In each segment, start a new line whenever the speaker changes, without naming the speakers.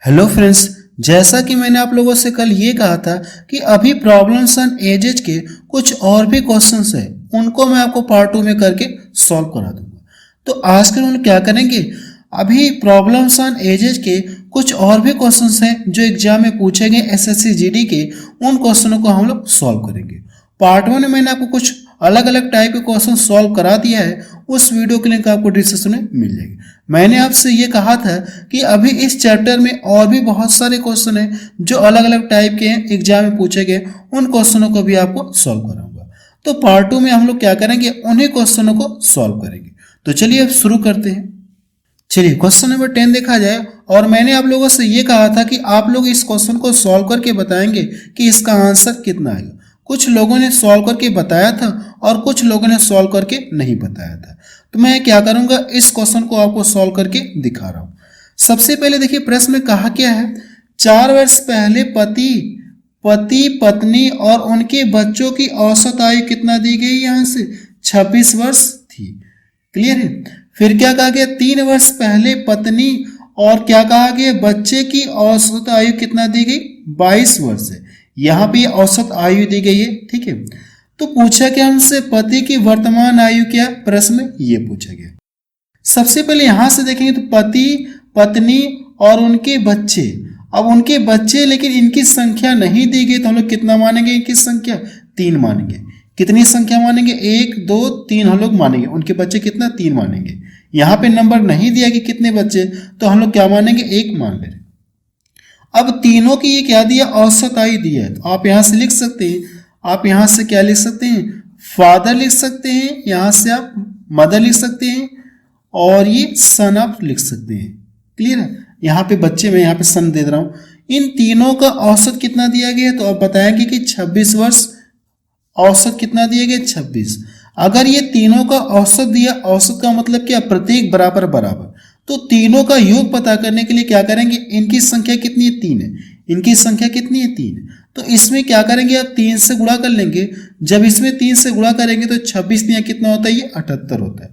Hello friends, जैसा कि मैंने आप लोगों से कल ये कहा था कि अभी प्रॉब्लम्स एंड एजेज के कुछ और भी क्वेश्चंस हैं, उनको मैं आपको पार्ट 2 में करके सॉल्व करा दूंगा। तो आज के हम क्या करेंगे, अभी प्रॉब्लम्स एंड एजेज के कुछ और भी क्वेश्चंस हैं जो एग्जाम में पूछे गए एसएससी जीडी के, उन क्वेश्चनों को हम लोग सॉल्व करेंगे। पार्ट 1 में मैंने आपको कुछ अलग अलग टाइप के क्वेश्चन सॉल्व करा दिया है, उस वीडियो के लिंक आपको डिस्क्रिप्शन में मिल जाएगी। मैंने आपसे ये कहा था कि अभी इस चैप्टर में और भी बहुत सारे क्वेश्चन हैं जो अलग अलग टाइप के हैं, एग्जाम में पूछे गए, उन क्वेश्चनों को भी आपको सॉल्व कराऊंगा। तो पार्ट 2 में हम लोग क्या करेंगे, उन्हीं क्वेश्चनों को सॉल्व करेंगे। तो चलिए अब शुरू करते हैं। चलिए क्वेश्चन नंबर 10 देखा जाए, और मैंने आप लोगों से ये कहा था कि आप लोग इस क्वेश्चन को सॉल्व करके बताएंगे कि इसका आंसर कितना आएगा। कुछ लोगों ने सॉल्व करके बताया था और कुछ लोगों ने सॉल्व करके नहीं बताया था। तो मैं क्या करूंगा, इस क्वेश्चन को आपको सॉल्व करके दिखा रहा हूं। सबसे पहले देखिए प्रश्न में कहा क्या है, 4 वर्ष पहले पति पत्नी और उनके बच्चों की औसत आयु कितना दी गई, यहां से 26 वर्ष थी। क्लियर है। फिर क्या कहा गया, 3 वर्ष पहले पत्नी और क्या कहा गया, बच्चे की औसत आयु कितना दी गई, 22 वर्ष है। यहाँ पे औसत आयु दी गई है, ठीक है। तो पूछा क्या हमसे, पति की वर्तमान आयु क्या, प्रश्न में ये पूछा गया। सबसे पहले यहां से देखेंगे तो पति पत्नी और उनके बच्चे, अब उनके बच्चे लेकिन इनकी संख्या नहीं दी गई, तो हम लोग कितना मानेंगे, इनकी संख्या 3 मानेंगे। कितनी संख्या मानेंगे, 1 2 3 हम लोग मानेंगे। उनके बच्चे कितना, 3 मानेंगे। यहाँ पे नंबर नहीं दिया कि कितने बच्चे, तो हम लोग क्या मानेंगे, 1 मान ले रहे। अब तीनों की ये क्या दिया, औसत आयु दिया है। तो आप यहां से लिख सकते हैं, आप यहां से क्या लिख सकते हैं, फादर लिख सकते हैं, यहां से आप मदर लिख सकते हैं, और ये सन आप लिख सकते हैं। क्लियर है। यहाँ पे बच्चे में यहाँ पे सन दे रहा हूं। इन तीनों का औसत कितना दिया गया है, तो आप बताएंगे कि 26 वर्ष। औसत कितना दिया गया, 26। अगर ये तीनों का औसत दिया, औसत का मतलब क्या, प्रत्येक बराबर बराबर, तो तीनों का योग पता करने के लिए क्या करेंगे, इनकी संख्या कितनी है, 3 है। इनकी संख्या कितनी है, 3 है। तो इसमें क्या करेंगे, आप 3 से गुणा कर लेंगे। जब इसमें 3 से गुणा करेंगे तो 26 दिया कितना होता है, ये 78 होता है।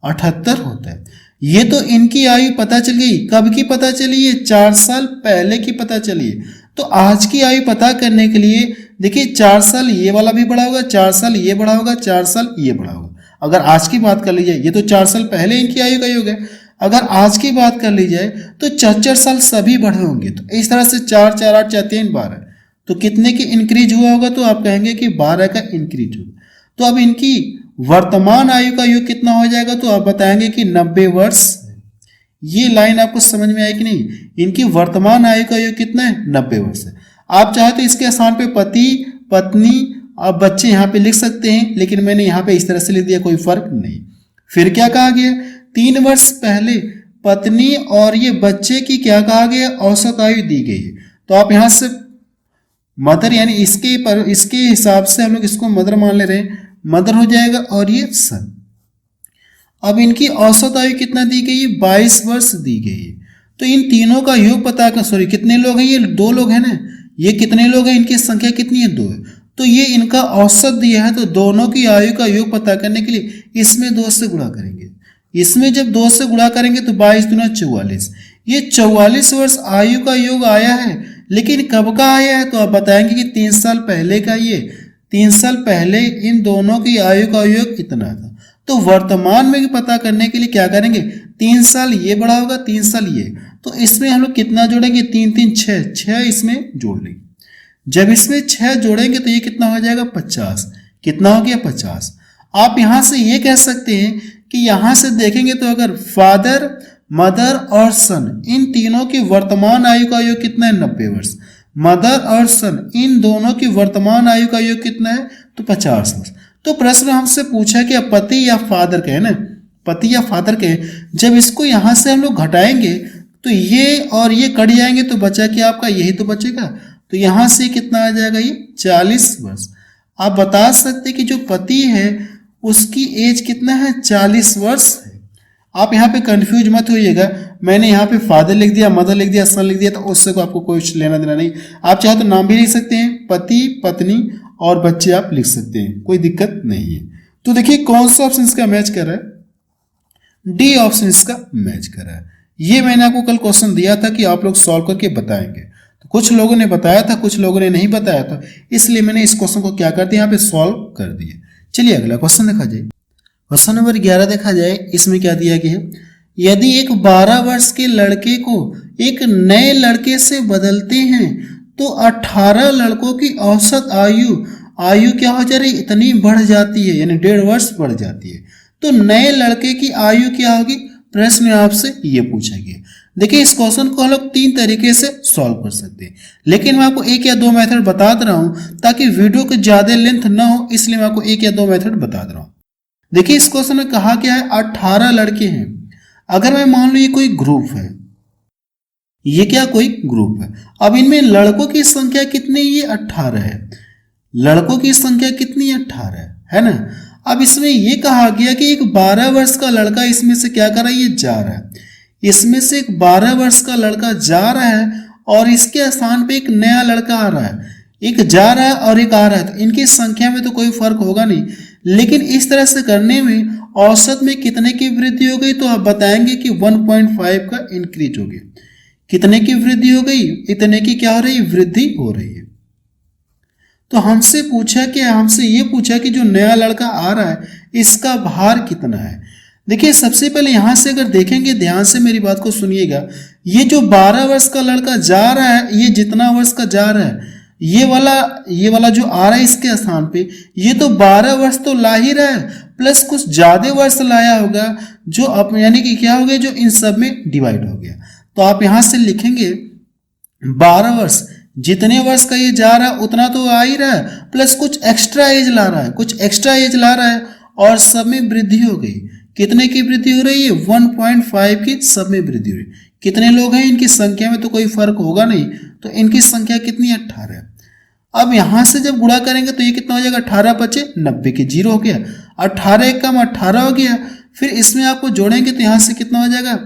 78 होता है। ये तो इनकी आयु पता चल गई। कब की पता चली है, 4 साल पहले की पता चली है। तो आज की आयु पता करने के लिए देखिए, 4 साल ये वाला भी बड़ा होगा, 4 साल ये बड़ा होगा, 4 साल ये बड़ा होगा। अगर आज की बात कर ली जाए, ये तो 4 साल पहले इनकी आयु का योग है। अगर आज की बात कर ली जाए तो 4 साल सभी बढ़े होंगे। तो इस तरह से 4 4 8 4 3 12, तो कितने की इंक्रीज हुआ होगा, तो आप कहेंगे कि 12 का इंक्रीज होगा। तो अब इनकी वर्तमान आयु का योग कितना हो जाएगा, तो आप बताएंगे कि 90 वर्ष। ये लाइन आपको समझ में आई कि नहीं, इनकी वर्तमान आयु का योग कितना है, 90 वर्ष है। आप चाहे तो इसके स्थान पे पति पत्नी और बच्चे यहाँ पे लिख सकते हैं, लेकिन मैंने यहाँ पे इस तरह से लिख दिया, कोई फर्क नहीं। फिर क्या कहा गया, 3 वर्ष पहले पत्नी और ये बच्चे की क्या कहा गया, औसत आयु दी गई है। तो आप यहां से मदर, यानी इसके हिसाब से हम लोग इसको मदर मान ले रहे हैं, मदर हो जाएगा, और ये सन। अब इनकी औसत आयु कितना दी गई है, 22 वर्ष दी गई है। तो इन तीनों का योग पता कर, सॉरी कितने लोग हैं, ये 2 लोग हैं ना, ये कितने लोग हैं, इनकी संख्या कितनी है, 2 है। तो ये इनका औसत दिया है, तो दोनों की आयु का योग पता करने के लिए इसमें 2 से गुणा करेंगे। इसमें जब 2 से गुणा करेंगे तो 22 दूना 44। ये 44 वर्ष आयु का योग आया है, लेकिन कब का आया है, तो आप बताएंगे कि 3 साल पहले का। ये 3 साल पहले इन दोनों की आयु का योग कितना था। तो वर्तमान में पता करने के लिए क्या करेंगे, 3 साल ये बड़ा होगा, 3 साल ये, तो इसमें हम लोग कितना जोड़ेंगे, 3 3 6 इसमें जोड़ लेंगे। जब इसमें 6 जोड़ेंगे तो ये कितना हो जाएगा, 50। कितना हो गया, 50। आप यहां से ये कह सकते हैं कि यहां से देखेंगे तो अगर फादर मदर और सन, इन तीनों की वर्तमान आयु का योग कितना है, 90 वर्ष। मदर और सन, इन दोनों की वर्तमान आयु का योग कितना है, तो 50 वर्ष। तो प्रश्न हमसे पूछा कि पति या फादर के है ना, पति या फादर के, जब इसको यहां से हम लोग घटाएंगे तो ये और ये कट जाएंगे, तो बचा क्या आपका, यही तो बचेगा। तो यहां से कितना आ जाएगा, ये 40 वर्ष। आप बता सकते कि जो पति है उसकी एज कितना है, 40 वर्ष है। आप यहाँ पे कंफ्यूज मत होइएगा, मैंने यहाँ पे फादर लिख दिया, मदर लिख दिया, सन लिख दिया, तो उससे को आपको कोई लेना देना नहीं। आप चाहे तो नाम भी लिख सकते हैं, पति पत्नी और बच्चे आप लिख सकते हैं, कोई दिक्कत नहीं है। तो देखिए कौन सा ऑप्शन इसका मैच कर रहा है, डी ऑप्शन इसका मैच कर रहा है। ये मैंने आपको कल क्वेश्चन दिया था कि आप लोग सॉल्व करके बताएंगे, तो कुछ लोगों ने बताया था, कुछ लोगों ने नहीं बताया था, इसलिए मैंने इस क्वेश्चन को क्या कर दिया, यहाँ पे सॉल्व कर दिया। चलिए अगला क्वेश्चन देखा जाए। क्वेश्चन नंबर 11 देखा जाए, इसमें क्या दिया गया है, यदि एक 12 वर्ष के लड़के को एक नए लड़के से बदलते हैं तो 18 लड़कों की औसत आयु क्या हो जा रही है, इतनी बढ़ जाती है, यानी 1.5 वर्ष बढ़ जाती है। तो नए लड़के की आयु क्या होगी, प्रश्न में आपसे ये पूछा गया। देखिए इस क्वेश्चन को हम लोग 3 तरीके से सॉल्व कर सकते हैं, लेकिन मैं आपको 1 या 2 मेथड बता दे रहा हूं ताकि वीडियो की ज्यादा लेंथ ना हो, इसलिए मैं आपको 1 या 2 मेथड बता दे रहा हूं। देखिए इस क्वेश्चन में कहा क्या है, 18 लड़के हैं। अगर मैं मान लो ये कोई ग्रुप है, ये क्या कोई ग्रुप है, अब इनमें लड़कों की संख्या कितनी, ये 18 है, लड़कों की संख्या कितनी, 18 है ना। अब इसमें ये कहा गया कि एक 12 वर्ष का लड़का इसमें से क्या कर रहा है, ये जा रहा है, इसमें से एक 12 वर्ष का लड़का जा रहा है और इसके स्थान पे एक नया लड़का आ रहा है, एक जा रहा है और एक आ रहा है, तो इनकी संख्या में तो कोई फर्क होगा नहीं, लेकिन इस तरह से करने में औसत में कितने की वृद्धि हो गई, तो आप बताएंगे कि 1.5 का इंक्रीज हो गया। कितने की वृद्धि हो गई, इतने की क्या हो रही, वृद्धि हो रही है। तो हमसे ये पूछा कि जो नया लड़का आ रहा है इसका भार कितना है। देखिए सबसे पहले यहां से अगर देखेंगे, ध्यान से मेरी बात को सुनिएगा, ये जो 12 वर्ष का लड़का जा रहा है, ये जितना वर्ष का जा रहा है, ये वाला जो आ रहा है इसके स्थान पे, ये तो 12 वर्ष तो ला ही रहा है, प्लस कुछ ज्यादा वर्ष लाया होगा, जो अब यानी कि क्या हो गया, जो इन सब में डिवाइड हो गया। तो आप यहां से लिखेंगे 12 वर्ष, जितने वर्ष का ये जा रहा है उतना तो आ ही रहा है, प्लस कुछ एक्स्ट्रा एज ला रहा है, और सब में वृद्धि हो गई। कितने की वृद्धि हो रही है, 1.5 की सब में वृद्धि हो रही है। कितने लोग हैं, इनकी संख्या में तो कोई फर्क होगा नहीं, तो इनकी संख्या कितनी है, 18 है। अब यहां से जब गुणा करेंगे तो ये कितना हो जाएगा, 18 पचे 90 के 0 हो गया, 18 एक कम 18 हो गया। फिर इसमें आपको जोड़ेंगे तो यहां से कितना हो जाएगा,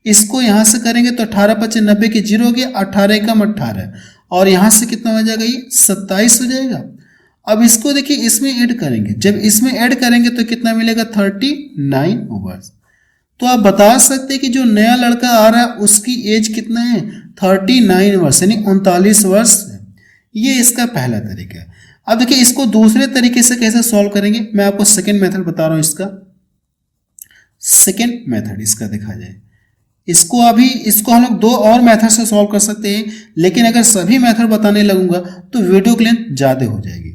इसको यहां से करेंगे तो 18 पचे 90 के 0 हो गया, 18 एक कम 18, और यहां से कितना हो जाएगा, ये 27 हो जाएगा। अब इसको देखिए इसमें ऐड करेंगे, जब इसमें ऐड करेंगे तो कितना मिलेगा, 39 वर्ष। तो आप बता सकते हैं कि जो नया लड़का आ रहा है उसकी एज कितना है, 39 वर्ष, यानी 39 वर्ष है। ये इसका पहला तरीका है। अब देखिए इसको दूसरे तरीके से कैसे सॉल्व करेंगे, मैं आपको सेकंड मेथड बता रहा हूं। इसका सेकंड मेथड इसका देखा जाए, इसको हम लोग 2 और मेथड से सॉल्व कर सकते हैं, लेकिन अगर सभी मेथड बताने लगूंगा तो वीडियो की लेंथ ज्यादा हो जाएगी।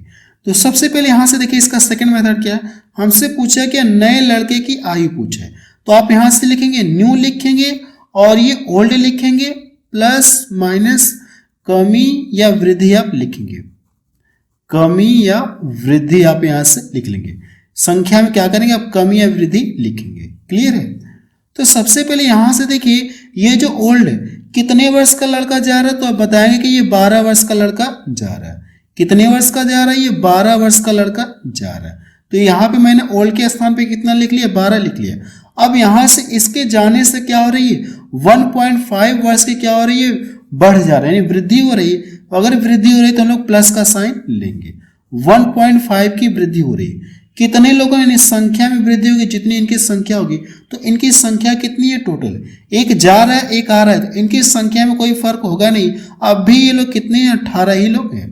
तो सबसे पहले यहां से देखिए इसका सेकंड मेथड क्या है, हमसे पूछा क्या, नए लड़के की आयु पूछा है, तो आप यहां से लिखेंगे न्यू लिखेंगे और ये ओल्ड लिखेंगे, प्लस माइनस कमी या वृद्धि आप लिखेंगे, कमी या वृद्धि आप यहां से लिख लेंगे। संख्या में क्या करेंगे, आप कमी या वृद्धि लिखेंगे। क्लियर है। तो सबसे पहले यहां से देखिए ये जो ओल्ड कितने वर्ष का लड़का जा रहा है, तो आप बताएंगे कि ये 12 वर्ष का लड़का जा रहा है। कितने वर्ष का जा रहा है, ये 12 वर्ष का लड़का जा रहा है। तो यहाँ पे मैंने ओल्ड के स्थान पे कितना लिख लिया, 12 लिख लिया। अब यहां से इसके जाने से क्या हो रही है, 1.5 वर्ष की क्या हो रही है, बढ़ जा रहा है, यानी वृद्धि हो रही है। अगर वृद्धि हो रही है तो हम लोग प्लस का साइन लेंगे, 1.5 की वृद्धि हो रही है। कितने लोगों यानी संख्या में वृद्धि होगी, जितनी इनकी संख्या होगी, तो इनकी संख्या कितनी है टोटल, एक जा रहा है एक आ रहा है, तो इनकी संख्या में कोई फर्क होगा नहीं। अब भी ये लोग कितने हैं, 18 ही लोग हैं।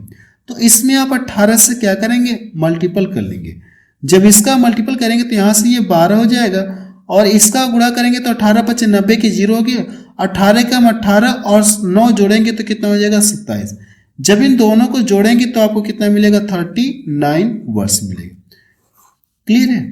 तो इसमें आप 18 से क्या करेंगे, मल्टीपल कर लेंगे। जब इसका मल्टीपल करेंगे तो यहां से ये 12 हो जाएगा, और इसका गुणा करेंगे तो 18 पचे 90 के 0 हो गया, 18 कम 18 और 9 जोड़ेंगे तो कितना हो जाएगा, 27। जब इन दोनों को जोड़ेंगे तो आपको कितना मिलेगा, 39 वर्ष मिलेगा। क्लियर है।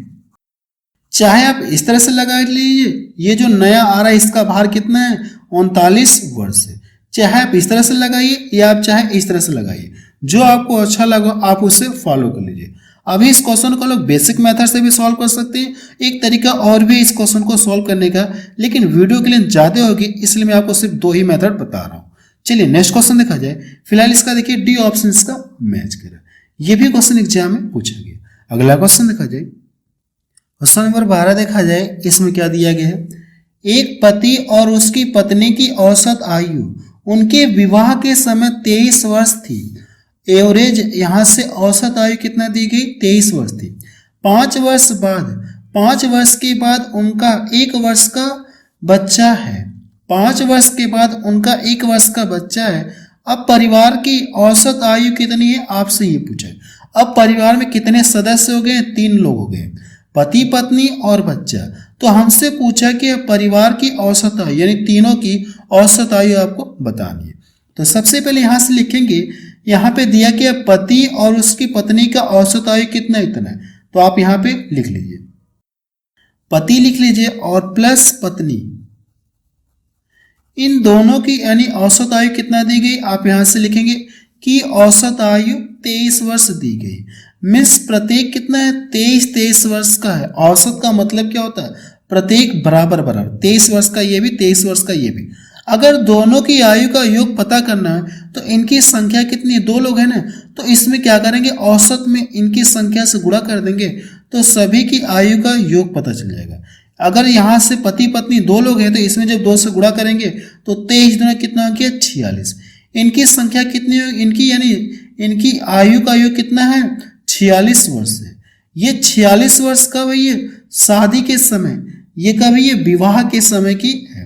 चाहे आप इस तरह से लगा लीजिए, ये जो नया आ रहा है इसका भार कितना है, 39 वर्ष है। चाहे आप इस तरह से लगाइए या आप चाहे इस तरह से लगाइए, जो आपको अच्छा लगा आप उसे फॉलो कर लीजिए। अभी इस क्वेश्चन को लोग बेसिक मेथड से भी सॉल्व कर सकते हैं। एक तरीका और भी इस क्वेश्चन को सॉल्व करने का, लेकिन वीडियो के लिए ज्यादा होगी इसलिए मैं आपको सिर्फ 2 ही मेथड बता रहा हूँ। चलिए नेक्स्ट क्वेश्चन देखा जाए। फिलहाल इसका देखिए डी ऑप्शन इसका मैच करें, ये भी क्वेश्चन एग्जाम में पूछा गया। अगला क्वेश्चन देखा जाए, क्वेश्चन नंबर 12 देखा जाए। इसमें क्या दिया गया है, एक पति और उसकी पत्नी की औसत आयु उनके विवाह के समय 23 वर्ष थी। एवरेज यहां से औसत आयु कितना दी गई, 23 वर्ष थी। 5 वर्ष के बाद उनका 1 वर्ष का बच्चा है। 5 वर्ष के बाद उनका 1 वर्ष का बच्चा है। अब परिवार की औसत आयु कितनी है, आपसे ये पूछा है। अब परिवार में कितने सदस्य हो गए, 3 लोग हो गए, पति पत्नी और बच्चा। तो हमसे पूछा कि परिवार की औसत आयु यानी तीनों की औसत आयु आपको बतानी है। तो सबसे पहले यहाँ से लिखेंगे, यहाँ पे दिया कि पति और उसकी पत्नी का औसत आयु कितना इतना है, तो आप यहाँ पे लिख लीजिए, पति लिख लीजिए और प्लस पत्नी, इन दोनों की यानी औसत आयु कितना दी गई, आप यहां से लिखेंगे कि औसत आयु 23 वर्ष दी गई। मीन्स प्रत्येक कितना है, 23 वर्ष का है। औसत का मतलब क्या होता है, प्रत्येक बराबर बराबर, 23 वर्ष का ये भी, 23 वर्ष का ये भी। अगर दोनों की आयु का योग पता करना है तो इनकी संख्या कितनी है, 2 लोग हैं ना, तो इसमें क्या करेंगे, औसत में इनकी संख्या से गुणा कर देंगे तो सभी की आयु का योग पता चल जाएगा। अगर यहाँ से पति पत्नी 2 लोग हैं तो इसमें जब 2 से गुणा करेंगे तो 23 दूना कितना हो गया, 46। इनकी संख्या कितनी होगी, इनकी यानी इनकी आयु का योग कितना है, 46 वर्ष है। ये 46 वर्ष कब है, ये शादी के समय, ये कब है, ये विवाह के समय की है।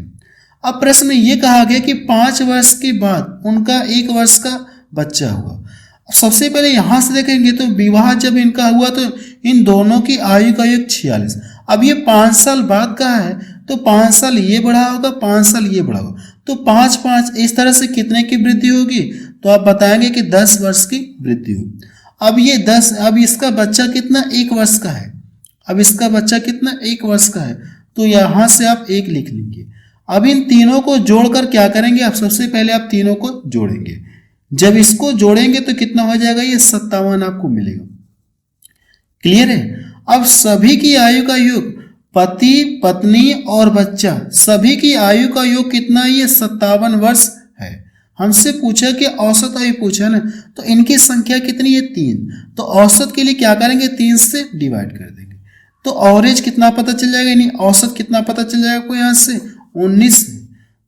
अब प्रश्न में ये कहा गया कि 5 वर्ष के बाद उनका 1 वर्ष का बच्चा हुआ। सबसे पहले यहां से देखेंगे तो विवाह जब इनका हुआ तो इन दोनों की आयु का योग 46। अब ये 5 साल बाद का है तो 5 साल ये बढ़ा होगा, 5 साल ये बढ़ा होगा, तो 5 इस तरह से कितने की वृद्धि होगी, तो आप बताएंगे कि 10 वर्ष की वृद्धि होगी। अब ये 10, अब इसका बच्चा कितना, 1 वर्ष का है। अब इसका बच्चा कितना, 1 वर्ष का है, तो यहां से आप 1 लिख लेंगे। अब इन तीनों को जोड़कर क्या करेंगे, आप सबसे पहले आप तीनों को जोड़ेंगे। जब इसको जोड़ेंगे तो कितना हो जाएगा, ये 57 आपको मिलेगा। क्लियर है। अब सभी की आयु का योग, पति पत्नी और बच्चा, सभी की आयु का योग कितना है, ये 57 वर्ष है। हमसे पूछा कि औसत आयु पूछा ना, तो इनकी संख्या कितनी है, 3। तो औसत के लिए क्या करेंगे, 3 से डिवाइड कर देंगे तो ऑवरेज कितना पता चल जाएगा, यानी औसत कितना पता चल जाएगा आपको, यहाँ से 19 है।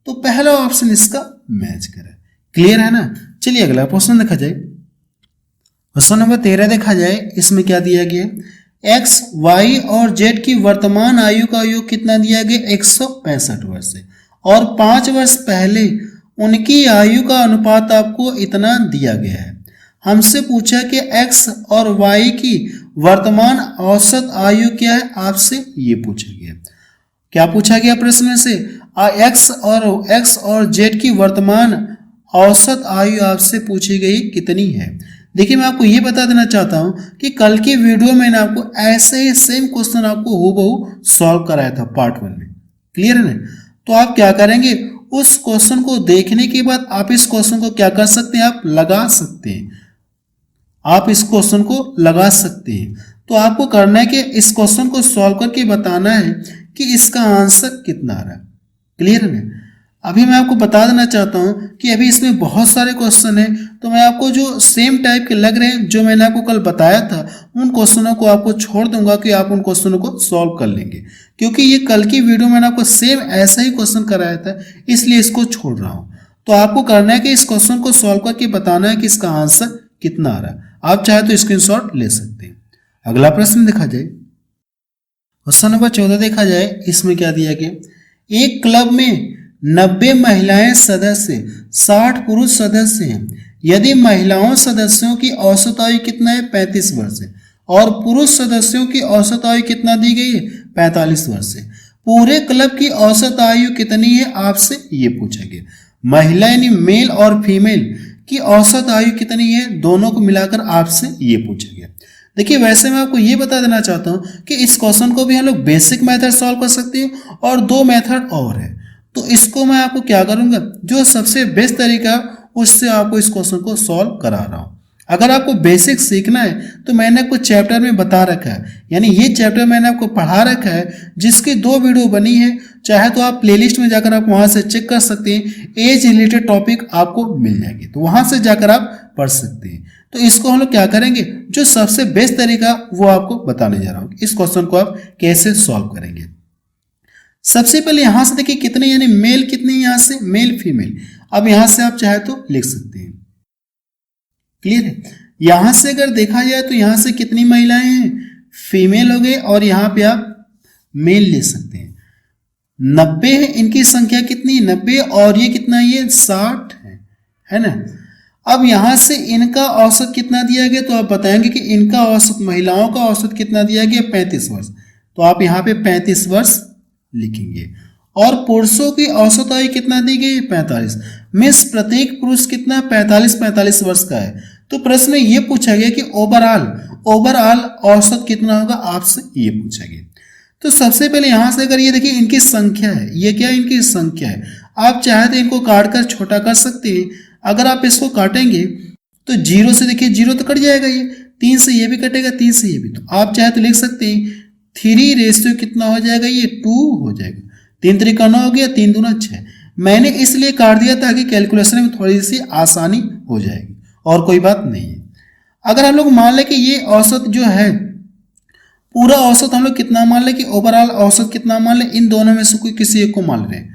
तो पहला ऑप्शन इसका मैच करे। क्लियर है ना। चलिए अगला क्वेश्चन देखा जाए। क्वेश्चन नंबर 13 देखा जाए। इसमें क्या दिया गया, एक्स वाई और जेड की वर्तमान आयु का योग कितना दिया गया, 165 वर्ष है और 5 वर्ष पहले उनकी आयु का अनुपात आपको इतना दिया गया है। हमसे पूछा कि एक्स और वाई की वर्तमान औसत आयु क्या है, आपसे ये पूछा गया। क्या पूछा गया प्रश्न में से, एक्स और जेड की वर्तमान औसत आयु आपसे पूछी गई कितनी है। देखिए मैं आपको ये बता देना चाहता हूं कि कल की वीडियो में मैंने आपको ऐसे ही सेम क्वेश्चन आपको हूबहू सॉल्व कराया था पार्ट 1 में। क्लियर है ना। तो आप क्या करेंगे, उस क्वेश्चन को देखने के बाद आप इस क्वेश्चन को क्या कर सकते हैं, आप लगा सकते हैं। आप इस क्वेश्चन को लगा सकते हैं। तो आपको करना है कि इस क्वेश्चन को सॉल्व करके बताना है कि इसका आंसर कितना आ रहा है। क्लियर है। अभी मैं आपको बता देना चाहता हूं कि अभी इसमें बहुत सारे क्वेश्चन हैं, तो मैं आपको जो सेम टाइप के लग रहे हैं जो मैंने आपको कल बताया था उन क्वेश्चनों को आपको छोड़ दूंगा कि आप उन क्वेश्चनों को सॉल्व कर लेंगे, क्योंकि ये कल की वीडियो मैंने आपको सेम ऐसा ही क्वेश्चन कराया था, इसलिए इसको छोड़ रहा हूं। तो आपको करना है कि इस क्वेश्चन को सॉल्व करके बताना है कि इसका आंसर कितना आ रहा है। आप चाहे तो स्क्रीनशॉट ले सकते हैं। अगला प्रश्न देखा जाए। क्वेश्चन नंबर 14 देखा जाए। इसमें क्या दिया गया, एक क्लब में 90 महिलाएं सदस्य 60 पुरुष सदस्य हैं। यदि महिलाओं सदस्यों की औसत आयु कितना है, 35 वर्ष है और पुरुष सदस्यों की औसत आयु कितना दी गई है, 45 वर्ष है। पूरे क्लब की औसत आयु कितनी है, आपसे ये पूछा गया। महिला यानी मेल और फीमेल की औसत आयु कितनी है, दोनों को मिलाकर आपसे ये पूछा गया। देखिए वैसे मैं आपको ये बता देना चाहता हूं कि इस क्वेश्चन को भी हम लोग बेसिक मेथड सॉल्व कर सकते हैं और 2 मेथड और है। तो इसको मैं आपको क्या करूंगा, जो सबसे बेस्ट तरीका उससे आपको इस क्वेश्चन को सॉल्व करा रहा हूं। अगर आपको बेसिक सीखना है तो मैंने आपको चैप्टर में बता रखा है, यानी ये चैप्टर मैंने आपको पढ़ा रखा है जिसकी 2 वीडियो बनी है। चाहे तो आप प्लेलिस्ट में जाकर आप वहां से चेक कर सकते हैं, एज रिलेटेड टॉपिक आपको मिल जाएंगे, तो वहां से जाकर आप पढ़ सकते हैं। तो इसको हम लोग क्या करेंगे, जो सबसे बेस्ट तरीका वो आपको बताने जा रहा हूं। इस क्वेश्चन को आप कैसे सॉल्व करेंगे। सबसे पहले यहां से देखिए कितने, यानी मेल कितने, यहां से मेल फीमेल। अब यहां से आप चाहे तो लिख सकते हैं। क्लियर है। यहां से अगर देखा जाए तो यहां से कितनी महिलाएं हैं, फीमेल हो गए और यहां पे आप मेल ले सकते हैं। 90 है, इनकी संख्या कितनी 90 और ये कितना ये 60 है ना। अब यहां से इनका औसत कितना दिया गया तो आप बताएंगे कि इनका औसत महिलाओं का औसत कितना दिया गया 35 वर्ष, तो आप यहाँ पे 35 वर्ष लिखेंगे। और पुरुषों की औसत आयु कितना दी गई 45। मिस प्रत्येक पुरुष कितना 45 वर्ष का है, तो प्रश्न में ये पूछा गया कि ओवरऑल औसत कितना होगा, आपसे ये पूछा गया। तो सबसे पहले यहां से अगर ये देखिए इनकी संख्या है, ये क्या है इनकी संख्या है, आप चाहे तो इनको काट कर छोटा कर सकते हैं। अगर आप इसको काटेंगे तो 0 से देखिए 0 तो कट जाएगा, ये 3 से ये भी कटेगा, 3 से ये भी, तो आप चाहे तो लिख सकते हैं 3 रेशियो कितना हो जाएगा ये 2 हो जाएगा। 3 त्रिका 9 हो गया, 3 दूना 6। मैंने इसलिए काट दिया ताकि कैलकुलेशन में थोड़ी सी आसानी हो जाएगी, और कोई बात नहीं है। अगर हम लोग मान लें कि ये औसत जो है पूरा औसत हम लोग कितना मान लें कि ओवरऑल औसत कितना मान लें, इन दोनों में से कोई किसी एक को मान रहे हैं।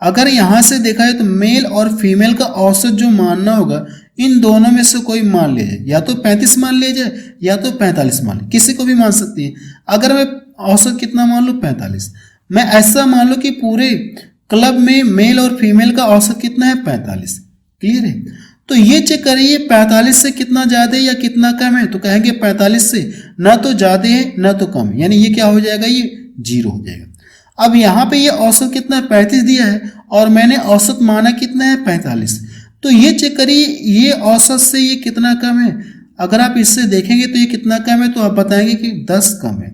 अगर यहां से देखा है तो मेल और फीमेल का औसत जो मानना होगा इन दोनों में से कोई मान ले जाए, या तो 35 मान ले जाए या तो 45 मान ले, किसी को भी मान सकती है। अगर मैं औसत कितना मान लूँ 45, मैं ऐसा मान लूँ कि पूरे क्लब में मेल और फीमेल का औसत कितना है 45। क्लियर है, तो ये चेक करिए 45 से कितना ज्यादा है या कितना कम है, तो कहेंगे 45 से ना तो ज्यादा है ना तो कम है, यानी ये क्या हो जाएगा ये 0 हो जाएगा। अब यहाँ पे ये औसत कितना 35 दिया है और मैंने औसत माना कितना है 45, तो ये चेक करिए ये औसत से ये कितना कम है। अगर आप इससे देखेंगे तो ये कितना कम है, तो आप बताएंगे कि 10 कम है।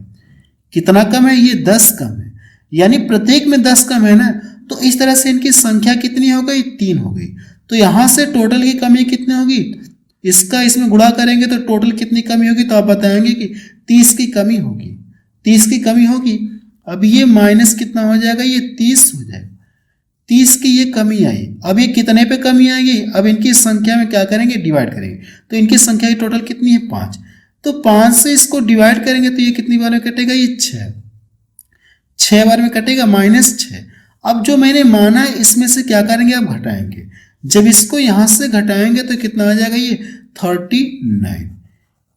कितना कम है ये 10 कम है, यानी प्रत्येक में 10 कम है ना। तो इस तरह से इनकी संख्या कितनी हो गई 3 हो गई। तो यहां से टोटल की कमी कितनी होगी, इसका इसमें गुणा करेंगे तो टोटल कितनी कमी होगी, तो आप बताएंगे कि 30 की कमी होगी, 30 की कमी होगी। अब ये माइनस कितना हो जाएगा ये 30 हो जाएगा, 30 की ये कमी आई। अब ये कितने पे कमी आएगी, अब इनकी संख्या में क्या करेंगे डिवाइड करेंगे, तो इनकी संख्या की टोटल कितनी है 5, तो 5 से इसको डिवाइड करेंगे तो ये कितनी बार में कटेगा ये 6 बार में कटेगा -6। अब जो मैंने माना है इसमें से क्या करेंगे आप घटाएंगे, जब इसको यहां से घटाएंगे तो कितना आ जाएगा ये 39।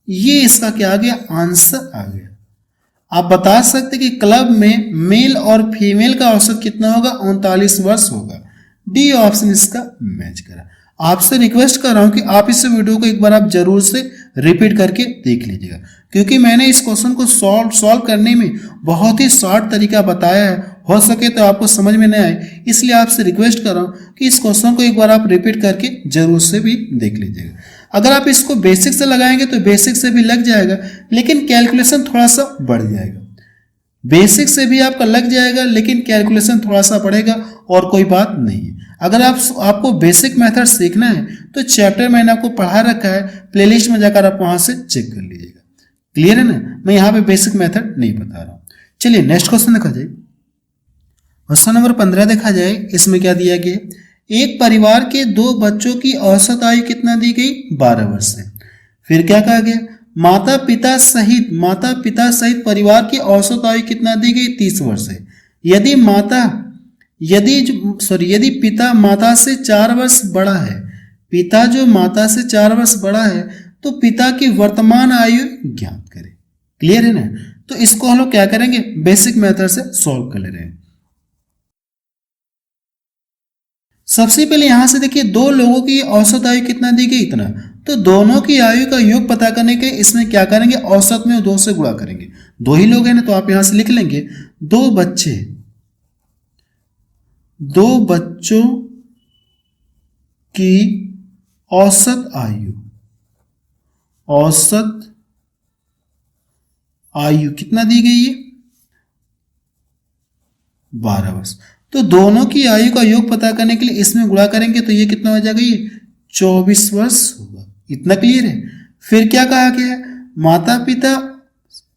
ये इसका क्या आ गया आंसर आ गया। आप बता सकते कि क्लब में मेल और फीमेल का औसत कितना होगा 39 वर्ष होगा। डी ऑप्शन इसका मैच करा। आपसे रिक्वेस्ट कर रहा हूं कि आप इस वीडियो को एक बार आप जरूर से रिपीट करके देख लीजिएगा, क्योंकि मैंने इस क्वेश्चन को सॉल्व करने में बहुत ही शॉर्ट तरीका बताया है। हो सके तो आपको समझ में नहीं आए, इसलिए आपसे रिक्वेस्ट कर रहा हूं कि इस क्वेश्चन को एक बार आप रिपीट करके जरूर से भी देख लीजिएगा। अगर आप इसको बेसिक से लगाएंगे तो बेसिक से भी लग जाएगा, लेकिन कैलकुलेशन थोड़ा सा बढ़ जाएगा। बेसिक से भी आपका लग जाएगा लेकिन कैलकुलेशन थोड़ा सा बढ़ेगा, और कोई बात नहीं है। अगर आपको बेसिक मेथड सीखना है तो चैप्टर मैंने आपको पढ़ा रखा है, प्लेलिस्ट में जाकर आप वहां से चेक कर लीजिएगा। क्लियर है ना, मैं यहाँ पे बेसिक मेथड नहीं बता रहा हूँ। चलिए नेक्स्ट क्वेश्चन देखा जाए। क्वेश्चन नंबर 15 देखा जाए। इसमें क्या दिया गया, एक परिवार के 2 बच्चों की औसत आयु कितना दी गई 12 वर्ष है। फिर क्या कहा गया, माता पिता सहित परिवार की औसत आयु कितना दी गई 30 वर्ष है। यदि पिता माता से 4 वर्ष बड़ा है, पिता जो माता से 4 वर्ष बड़ा है, तो पिता की वर्तमान आयु ज्ञात करें। क्लियर है ना, तो इसको हम लोग क्या करेंगे बेसिक मेथड से सॉल्व कर ले रहे हैं। सबसे पहले यहां से देखिए 2 लोगों की औसत आयु कितना दी गई इतना, तो दोनों की आयु का योग पता करने के इसमें क्या करेंगे औसत में 2 से गुणा करेंगे। 2 ही लोग हैं ना, तो आप यहां से लिख लेंगे 2 बच्चों की औसत आयु कितना दी गई है 12 वर्ष। तो दोनों की आयु का योग पता करने के लिए इसमें गुणा करेंगे तो ये कितना हो जाएगा ये 24 वर्ष होगा। इतना क्लियर है। फिर क्या कहा गया है, माता पिता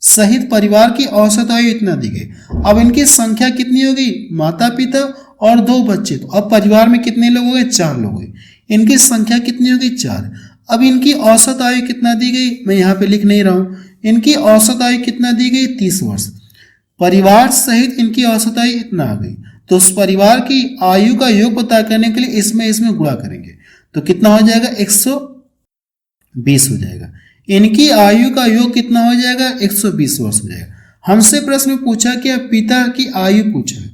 सहित परिवार की औसत आयु इतना दी गई। अब इनकी संख्या कितनी हो गई, माता पिता और 2 बच्चे, तो अब परिवार में कितने लोग हो गए 4 लोग हुए। इनकी संख्या कितनी हो गई 4। अब इनकी औसत आयु कितना दी गई, मैं यहाँ पे लिख नहीं रहा हूं, इनकी औसत आयु कितना दी गई 30 वर्ष। परिवार सहित इनकी औसत आयु इतना आ गई, तो उस परिवार की आयु का योग पता करने के लिए इसमें गुणा करेंगे तो कितना हो जाएगा 120 हो जाएगा। इनकी आयु का योग कितना हो जाएगा 120 वर्ष हो जाएगा। हमसे प्रश्न में पूछा कि पिता की आयु पूछा है,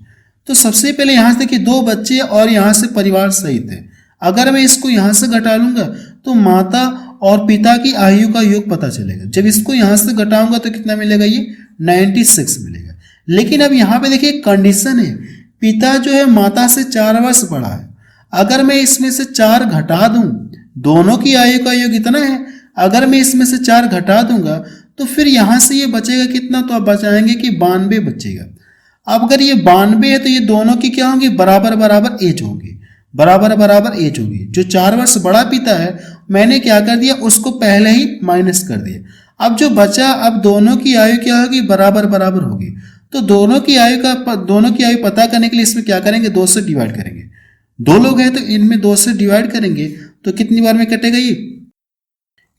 तो सबसे पहले यहाँ से देखिए 2 बच्चे और यहाँ से परिवार सहित है। अगर मैं इसको यहाँ से घटा लूंगा तो माता और पिता की आयु का योग पता चलेगा। जब इसको यहाँ से घटाऊंगा तो कितना मिलेगा, ये 96 मिलेगा। लेकिन अब यहाँ पे देखिए कंडीशन है, पिता जो है माता से 4 वर्ष बड़ा है। अगर मैं इसमें से 4 घटा दूं, दोनों की आयु का योग इतना है, अगर मैं इसमें से 4 घटा दूंगा तो फिर यहाँ से ये बचेगा कितना, तो आप बचाएंगे कि 92 बचेगा। अब अगर ये 92 है तो ये दोनों की क्या होंगी, बराबर बराबर एज होंगी, बराबर बराबर एज होगी। जो 4 वर्ष बड़ा पिता है मैंने क्या कर दिया, उसको पहले ही माइनस कर दिया। अब जो बचा, अब दोनों की आयु क्या होगी, बराबर बराबर होगी। तो दोनों की आयु पता करने के लिए इसमें क्या करेंगे, 2 से डिवाइड करेंगे। 2 लोग हैं तो इनमें 2 से डिवाइड करेंगे तो कितनी बार में कटेगा, ये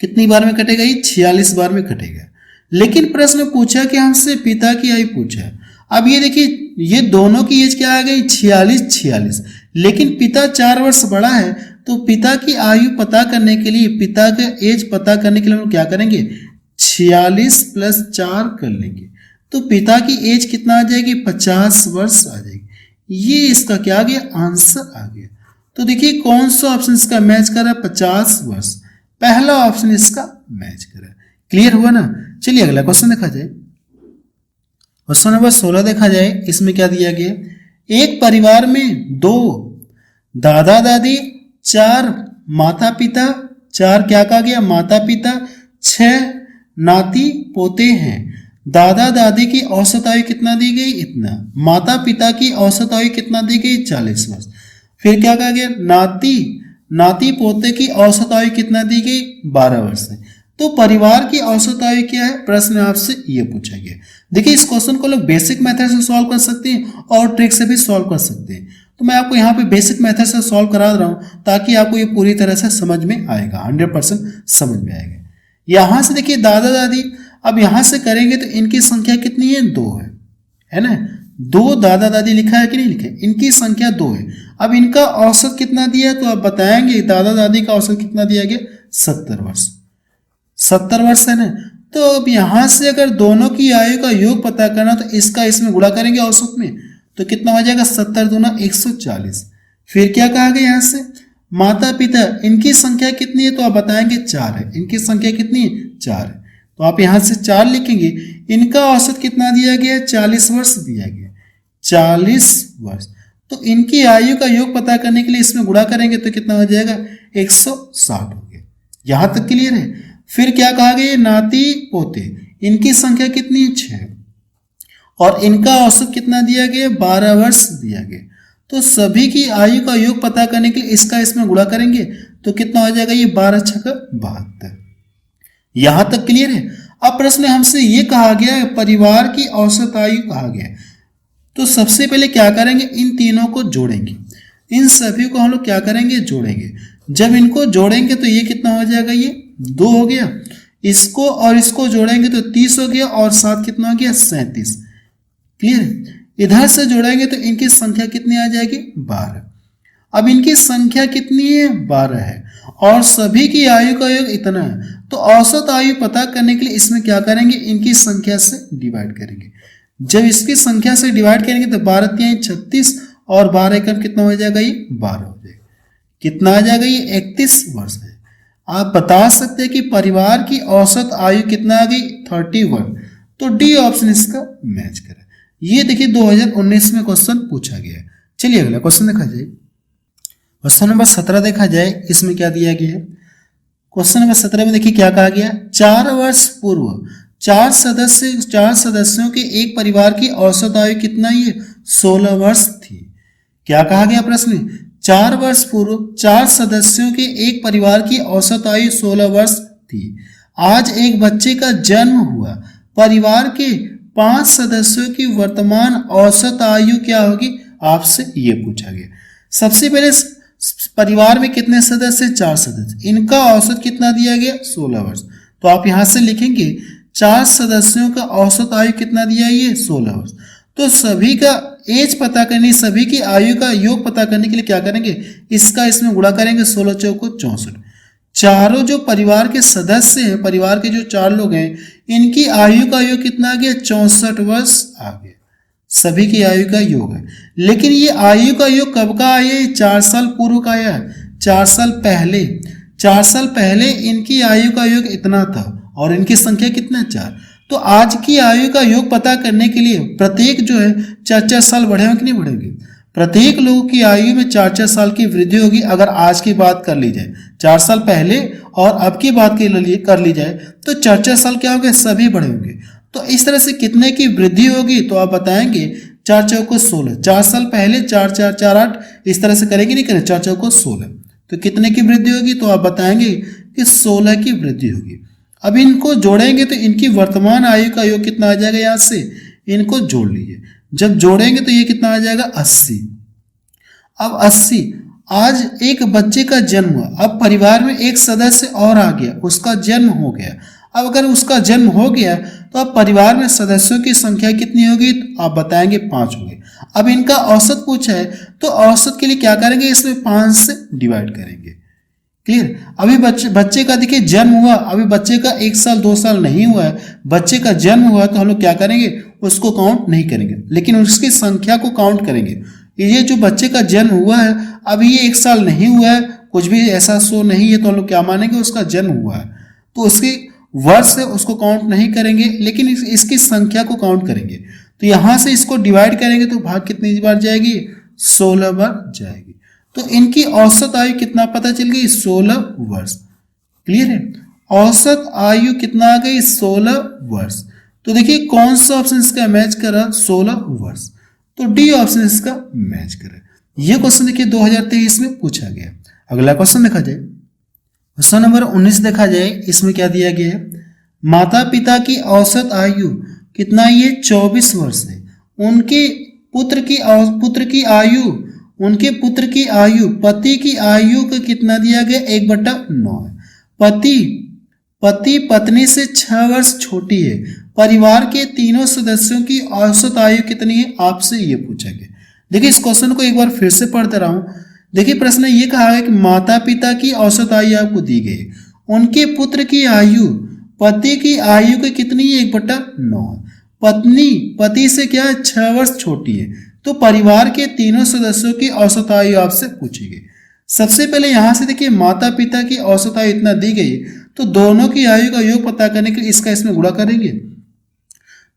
कितनी बार में कटेगा, ये 46 बार में कटेगा। लेकिन प्रश्न पूछा कि हमसे पिता की आयु पूछा। अब ये देखिए ये दोनों की एज क्या आ गई, 46, लेकिन पिता 4 वर्ष बड़ा है तो पिता की आयु पता करने के लिए, पिता का एज पता करने के लिए हम क्या करेंगे, 46 + 4 कर लेंगे। तो पिता की एज कितना आ जाएगी, 50 वर्ष आ जाएगी। ये इसका क्या आ गया, आंसर आ गया। तो देखिए कौन सा ऑप्शन इसका मैच कर रहा है, 50 वर्ष, पहला ऑप्शन इसका मैच कर रहा है। क्लियर हुआ ना। चलिए अगला क्वेश्चन देखा जाए। क्वेश्चन नंबर 16 देखा जाए। इसमें क्या दिया गया, एक परिवार में 2 दादा दादी, 4 माता पिता, 4 क्या कहा गया, माता पिता, 6 नाती पोते हैं। दादा दादी की औसत आयु कितना दी गई, इतना। माता पिता की औसत आयु कितना दी गई, 40 वर्ष। फिर क्या कहा गया, नाती पोते की औसत आयु कितना दी गई, 12 वर्ष है। तो परिवार की औसत आयु क्या है, प्रश्न आपसे ये पूछा गया। देखिए इस क्वेश्चन को लोग बेसिक मेथड से सॉल्व कर सकते हैं और ट्रिक से भी सॉल्व कर सकते हैं। तो मैं आपको यहाँ पे बेसिक मेथड से सॉल्व करा रहा हूँ ताकि आपको ये पूरी तरह से समझ में आएगा, 100% समझ में आएगा। यहाँ से देखिए दादा दादी, अब यहाँ से करेंगे तो इनकी संख्या कितनी है, 2 है ना। 2 दादा दादी लिखा है कि नहीं लिखा है, इनकी संख्या 2 है। अब इनका औसत कितना दिया है तो आप बताएंगे, दादा दादी का औसत कितना दिया गया, 70 वर्ष, 70 वर्ष है ना। तो अब यहां से अगर दोनों की आयु का योग पता करना तो इसका इसमें गुणा करेंगे औसत में, तो कितना हो जाएगा, 70 दूना 140। फिर क्या कहा गया, यहां से माता पिता, इनकी संख्या कितनी है तो आप बताएंगे 4 है। इनकी संख्या कितनी है, 4 है। तो आप यहां से 4 लिखेंगे। इनका औसत कितना दिया गया, 40 वर्ष दिया गया, 40 वर्ष। तो इनकी आयु का योग पता करने के लिए इसमें गुणा करेंगे तो कितना हो जाएगा, 160 हो गया। यहां तक क्लियर है। फिर क्या कहा गया, नाती पोते, इनकी संख्या कितनी है, 6, और इनका औसत कितना दिया गया, 12 वर्ष दिया गया। तो सभी की आयु का योग पता करने के लिए इसका इसमें गुणा करेंगे तो कितना हो जाएगा, ये 12 × 6 = 72। यहां तक क्लियर है। अब प्रश्न हमसे ये कहा गया है परिवार की औसत आयु कहा गया है। तो सबसे पहले क्या करेंगे, इन तीनों को जोड़ेंगे, इन सभी को हम लोग क्या करेंगे, जोड़ेंगे। जब इनको जोड़ेंगे तो ये कितना हो जाएगा, ये 2 हो गया। इसको और इसको जोड़ेंगे तो 30 हो गया, और 7 कितना हो गया, 37। क्लियर। इधर से जोड़ेंगे तो इनकी संख्या कितनी आ जाएगी, 12। अब इनकी संख्या कितनी है, 12 है, और सभी की आयु का योग इतना है। तो औसत आयु पता करने के लिए इसमें क्या करेंगे, इनकी संख्या से डिवाइड करेंगे। जब इसकी संख्या से डिवाइड करेंगे तो 12 × 3 = 36, और 12 एकम कितना हो जाएगा, ये 12 हो जाएगा। कितना आ जाएगा, ये 31 वर्ष है। आप बता सकते हैं कि परिवार की औसत आयु कितना आ गई, 31। तो डी ऑप्शन इसका मैच करे। ये देखिए 2019 में क्वेश्चन पूछा गया है। चलिए अगला क्वेश्चन देखा जाए। क्वेश्चन नंबर 17 देखा जाए। इसमें क्या दिया गया है, क्वेश्चन नंबर 17 में देखिए क्या कहा गया, 4 वर्ष पूर्व 4 सदस्यों के एक परिवार की औसत आयु कितना, ये 16 वर्ष थी। क्या कहा गया प्रश्न, 4 वर्ष पूर्व 4 सदस्यों के एक परिवार की औसत आयु 16 वर्ष थी। आज एक बच्चे का जन्म हुआ, परिवार के 5 सदस्यों की वर्तमान औसत आयु क्या होगी, आपसे ये पूछा गया। सबसे पहले परिवार में कितने सदस्य, 4 सदस्य, इनका औसत कितना दिया गया, 16 वर्ष। तो आप यहां से लिखेंगे 4 सदस्यों का औसत आयु कितना दिया, ये 16 वर्ष। तो सभी का एज पता करनी, सभी की आयु का योग पता करने के लिए क्या करेंगे, इसका इसमें गुणा करेंगे, 16 × 4 = 64। चारों जो परिवार के सदस्य हैं, परिवार के जो 4 लोग हैं, इनकी आयु का योग कितना आ गया, 64 वर्ष आ गया। सभी की आयु का योग है। लेकिन ये आयु का योग कब का आया है? 4 साल पूर्व का आया है, 4 साल पहले। 4 साल पहले इनकी आयु का योग इतना था और इनकी संख्या कितना? 4। तो आज की आयु का योग पता करने के लिए प्रत्येक जो है 4-4 साल बढ़े होंगे कि नहीं बढ़ेंगे? प्रत्येक लोगों की आयु में 4-4 साल की वृद्धि होगी। अगर आज की बात कर ली जाए, 4 साल पहले और अब की बात कर ली जाए तो 4-4 साल क्या होंगे? सभी बढ़े होंगे। तो इस तरह से कितने की वृद्धि होगी? तो आप बताएंगे 4 चौको 16। 4 साल पहले 4-4 8 इस तरह से करेंगे, नहीं करें? 4 चौको 16। तो कितने की वृद्धि होगी? तो आप बताएंगे कि 16 की वृद्धि होगी। अब इनको जोड़ेंगे तो इनकी वर्तमान आयु का योग कितना आ जाएगा? यहाँ से इनको जोड़ लीजिए। जब जोड़ेंगे तो ये कितना आ जाएगा? 80। अब 80, आज एक बच्चे का जन्म हुआ, अब परिवार में एक सदस्य और आ गया, उसका जन्म हो गया। अब अगर उसका जन्म हो गया तो अब परिवार में सदस्यों की संख्या कितनी होगी? तो आप बताएंगे 5 होगी। अब इनका औसत पूछा है तो औसत के लिए क्या करेंगे? इसमें 5 से डिवाइड करेंगे। क्लियर? अभी बच्चे का देखिए जन्म हुआ, अभी बच्चे का 1 साल 2 साल नहीं हुआ है, बच्चे का जन्म हुआ तो हम लोग क्या करेंगे? उसको काउंट नहीं करेंगे, लेकिन उसकी संख्या को काउंट करेंगे। ये जो बच्चे का जन्म हुआ है, अभी ये 1 साल नहीं हुआ है, कुछ भी ऐसा शो नहीं है, तो हम लोग क्या मानेंगे? उसका जन्म हुआ है। तो उसके वर्ष है उसको काउंट नहीं करेंगे, लेकिन इसकी संख्या को काउंट करेंगे। तो यहाँ से इसको डिवाइड करेंगे तो भाग कितनी बार जाएगी? 16 बार जाएगी। तो इनकी औसत आयु कितना पता चल गई? 16 वर्ष। क्लियर है? औसत आयु कितना आ गई? 16 वर्ष। तो देखिए कौन सा ऑप्शन इसका मैच कर रहा? 16 वर्ष। तो डी ऑप्शन इसका मैच कर रहा है। ये क्वेश्चन देखिए 2023 में पूछा गया। अगला क्वेश्चन देखा जाए, क्वेश्चन नंबर 19 देखा जाए। इसमें क्या दिया गया है? माता पिता की औसत आयु कितना? ये 24 वर्ष है। उनके पुत्र की आयु पति की आयु का कितना दिया गया? 1/9 है। पति पत्नी से 6 वर्ष छोटी है। परिवार के तीनों सदस्यों की औसत आयु कितनी है? आपसे ये पूछा गया। देखिए इस क्वेश्चन को एक बार फिर से पढ़ते रहा हूं। देखिए प्रश्न ये कहा है कि माता पिता की औसत आयु आपको दी गई, उनके पुत्र की आयु पति की आयु की कितनी है? 1/9। पत्नी पति से क्या है? 6 वर्ष छोटी है। तो परिवार के तीनों सदस्यों की औसत आयु आपसे पूछी गई। सबसे पहले यहां से देखिए माता पिता की औसत आयु इतना दी गई, तो दोनों की आयु का योग पता करने के लिए इसका इसमें गुणा करेंगे।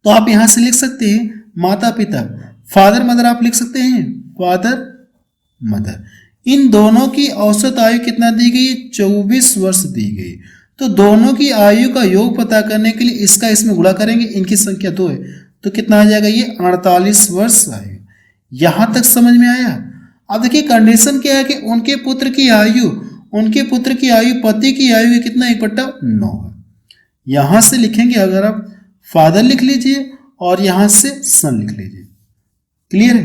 तो आप यहां से लिख सकते हैं माता पिता, फादर मदर आप लिख सकते हैं, फादर मदर। इन दोनों की औसत आयु कितना दी गई? 24 वर्ष दी गई। तो दोनों की आयु का योग पता करने के लिए इसका इसमें गुणा करेंगे। इनकी संख्या 2 है तो कितना आ जाएगा? ये 48 वर्ष आएगा। यहां तक समझ में आया? अब देखिए कंडीशन क्या है कि उनके पुत्र की आयु पति की आयु की कितना? 1/9 है। यहां से लिखेंगे, अगर आप फादर लिख लीजिए और यहां से सन लिख लीजिए। क्लियर है?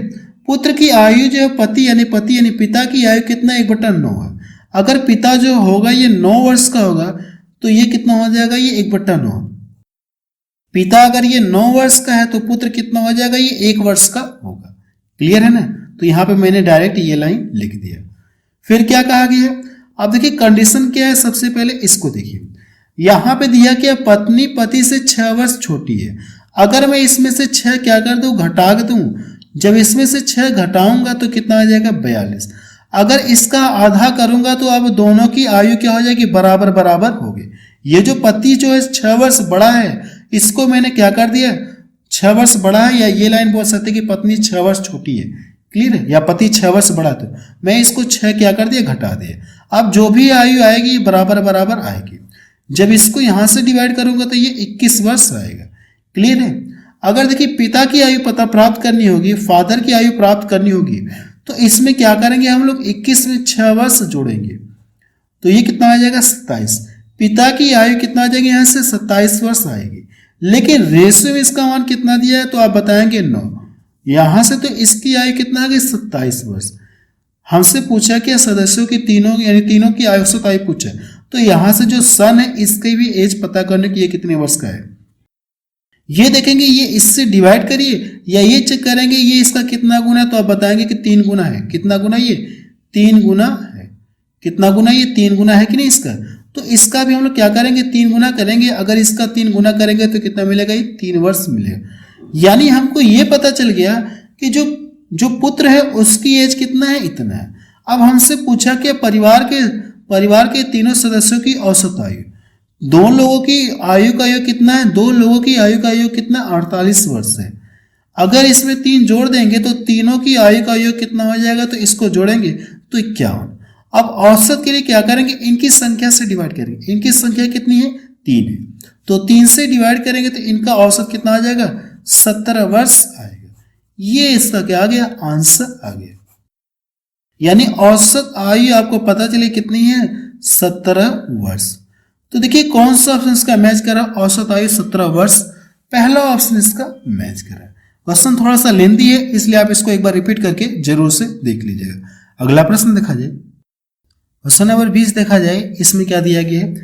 पुत्र की आयु जो है पति यानी पिता की आयु कितना? 1/9 है। अगर पिता जो होगा ये 9 वर्ष का होगा तो ये कितना हो जाएगा? ये 1/9। पिता अगर ये 9 वर्ष का है तो पुत्र कितना हो जाएगा? ये 1 वर्ष का होगा। क्लियर है ना? तो यहां पे मैंने डायरेक्ट ये लाइन लिख दिया। फिर क्या कहा गया? अब देखिए कंडीशन क्या है, सबसे पहले इसको देखिए। यहां पे दिया कि पत्नी पति से 6 वर्ष छोटी है। अगर मैं इसमें से 6 क्या कर दूं? घटा दूं। जब इसमें से 6 घटाऊंगा तो कितना आ जाएगा? 42। अगर इसका आधा करूंगा तो अब दोनों की आयु क्या हो जाएगी? बराबर बराबर होगी। ये जो पति जो है 6 वर्ष बड़ा है, इसको मैंने क्या कर दिया? 6 वर्ष बड़ा है, या ये लाइन बोल सकते कि पत्नी 6 वर्ष छोटी है। क्लियर है? या पति 6 वर्ष बड़ा, तो मैं इसको 6 क्या कर दिया? घटा दिया। अब जो भी आयु आएगी बराबर बराबर आएगी। जब इसको यहां से डिवाइड करूंगा तो ये 21 वर्ष आएगा। क्लियर है? अगर देखिए पिता की आयु पता प्राप्त करनी होगी, फादर की आयु प्राप्त करनी होगी, तो इसमें क्या करेंगे हम लोग? 21 में 6 वर्ष जोड़ेंगे तो ये कितना आ जाएगा? 27। पिता की आयु कितना आ जाएगी? यहाँ से 27 वर्ष आएगी। लेकिन रेशियो में इसका मान कितना दिया है? तो आप बताएंगे 9। यहां से तो इसकी आयु कितना आ गई? 27 वर्ष। हमसे पूछा कि सदस्यों की तीनों की औसत आयु पूछा, तो यहां से जो सन है इसकी भी एज पता करने की, ये कितने वर्ष का है ये देखेंगे। ये इससे डिवाइड करिए या ये चेक करेंगे ये इसका कितना गुना है, तो आप बताएंगे कि 3 गुना है। कितना गुना? ये 3 गुना है। कितना गुना? ये 3 गुना है कि नहीं इसका? तो इसका भी हम लोग क्या करेंगे? 3 गुना करेंगे। अगर इसका 3 गुना करेंगे तो कितना मिलेगा? ये 3 वर्ष मिलेगा। यानी हमको ये पता चल गया कि जो जो पुत्र है उसकी एज कितना है, इतना है। अब हमसे पूछा कि परिवार के तीनों सदस्यों की औसत आयु, दो लोगों की आयु का योग कितना है, दो लोगों की आयु का योग कितना, 48 वर्ष है। अगर इसमें 3 जोड़ देंगे तो तीनों की आयु का योग कितना हो जाएगा, तो इसको जोड़ेंगे तो 51। अब औसत के लिए क्या करेंगे, इनकी संख्या से डिवाइड करेंगे। इनकी संख्या कितनी है, 3 है, तो 3 से डिवाइड करेंगे तो इनका औसत कितना आ जाएगा, 17 वर्ष आएगा। ये इसका क्या आ गया, आंसर आ गया। यानी औसत आयु आपको पता चली कितनी है, 17 वर्ष। तो देखिए कौन सा ऑप्शन इसका मैच करा, औसत आयु 17 वर्ष, पहला ऑप्शन इसका मैच करा। क्वेश्चन थोड़ा सा लेंदी है, इसलिए आप इसको एक बार रिपीट करके जरूर से देख लीजिएगा। अगला प्रश्न देखा जाए, क्वेश्चन नंबर 20 देखा जाए। इसमें क्या दिया गया है,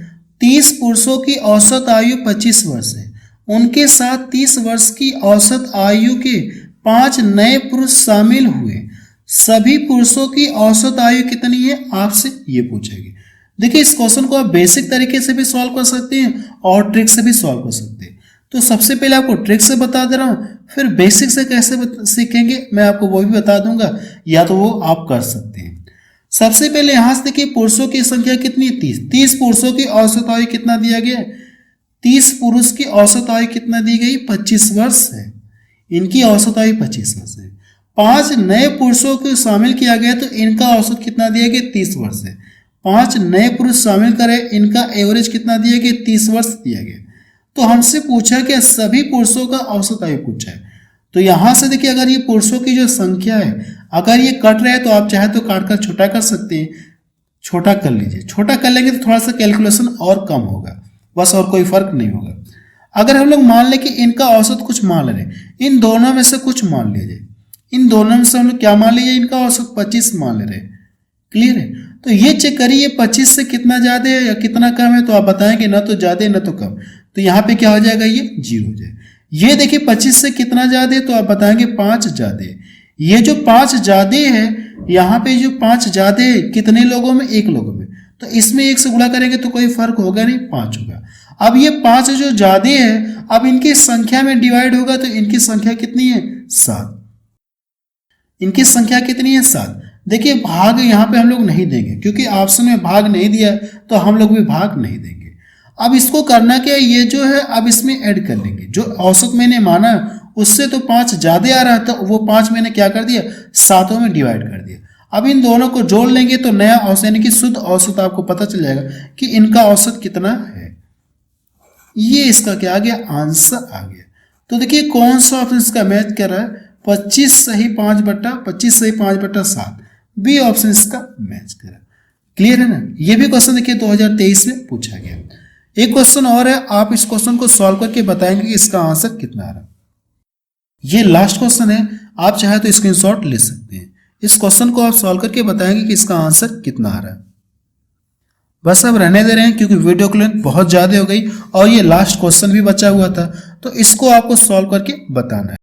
30 पुरुषों की औसत आयु 25 वर्ष है, उनके साथ 30 वर्ष की औसत आयु के 5 नए पुरुष शामिल हुए, सभी पुरुषों की औसत आयु कितनी है, आपसे ये पूछेगी। देखिए इस क्वेश्चन को आप बेसिक तरीके से भी सॉल्व कर सकते हैं और ट्रिक से भी सॉल्व कर सकते हैं। तो सबसे पहले आपको ट्रिक से बता दे रहा हूं, फिर बेसिक से कैसे सीखेंगे मैं आपको वो भी बता दूंगा, या तो वो आप कर सकते हैं। सबसे पहले यहां से देखिए पुरुषों की संख्या कितनी, 30। 30 पुरुषों की औसत आयु कितना दिया गया, 30 पुरुष की औसत आयु कितना दी गई, 25 वर्ष है। इनकी औसत आयु 25 वर्ष है। 5 नए पुरुषों को शामिल किया गया तो इनका औसत कितना दिया गया, 30 वर्ष है। 5 नए पुरुष शामिल करें, इनका एवरेज कितना दिया गया, 30 वर्ष दिया गया। तो हमसे पूछा कि सभी पुरुषों का औसत आयु पूछा है। तो यहां से देखिए अगर ये पुरुषों की जो संख्या है, अगर ये कट रहा है तो आप चाहे तो काट कर छोटा कर सकते हैं, छोटा कर लीजिए। छोटा कर लेंगे तो थोड़ा सा कैलकुलेशन और कम होगा, बस, और कोई फर्क नहीं होगा। अगर हम लोग मान लें कि इनका औसत कुछ मान ले रहे, इन दोनों में से कुछ मान लीजिए, इन दोनों में से हम लोग क्या मान लीजिए, इनका औसत 25 मान ले रहे। क्लियर है, तो ये चेक करिए 25 से कितना ज्यादा है या कितना कम है, तो आप बताएंगे ना तो ज्यादा ना तो कम। तो यहाँ पे क्या हो जाएगा, ये 0 हो जाएगा। ये देखिए 25 से कितना ज्यादा है, तो आप बताएंगे 5 ज्यादा है। ये जो 5 ज्यादा है, यहाँ पे जो 5 ज्यादा है कितने लोगों में, 1 लोगों में, तो इसमें 1 से गुणा करेंगे तो कोई फर्क होगा नहीं, 5 होगा। अब ये 5 जो ज्यादा है, अब इनकी संख्या में डिवाइड होगा तो इनकी संख्या कितनी है, 7। इनकी संख्या कितनी है, 7। देखिए भाग यहाँ पे हम लोग नहीं देंगे, क्योंकि ऑप्शन में भाग नहीं दिया तो हम लोग भी भाग नहीं देंगे। अब इसको करना क्या है, ये जो है अब इसमें ऐड कर लेंगे। जो औसत मैंने माना उससे तो 5 ज्यादा आ रहा है, तो वो 5 मैंने क्या कर दिया, 7 में डिवाइड कर दिया। अब इन दोनों को जोड़ लेंगे तो नया औसत यानी कि शुद्ध औसत आपको पता चल जाएगा कि इनका औसत कितना है। ये इसका क्या आ गया, आंसर आ गया। तो देखिए कौन सा ऑप्शन इसका मैच कर रहा है, 25 सही 5/7, बी ऑप्शन इसका मैच कर रहा है। क्लियर है ना। ये भी क्वेश्चन देखिए 2023 में पूछा गया। एक क्वेश्चन और है, आप इस क्वेश्चन को सॉल्व करके बताएंगे कि इसका आंसर कितना आ रहा है। ये लास्ट क्वेश्चन है, आप चाहे तो स्क्रीनशॉट ले सकते हैं। इस क्वेश्चन को आप सॉल्व करके बताएंगे कि इसका आंसर कितना आ रहा है। बस अब रहने दे रहे हैं क्योंकि वीडियो की लेंथ बहुत ज्यादा हो गई और ये लास्ट क्वेश्चन भी बचा हुआ था, तो इसको आपको सॉल्व करके बताना है।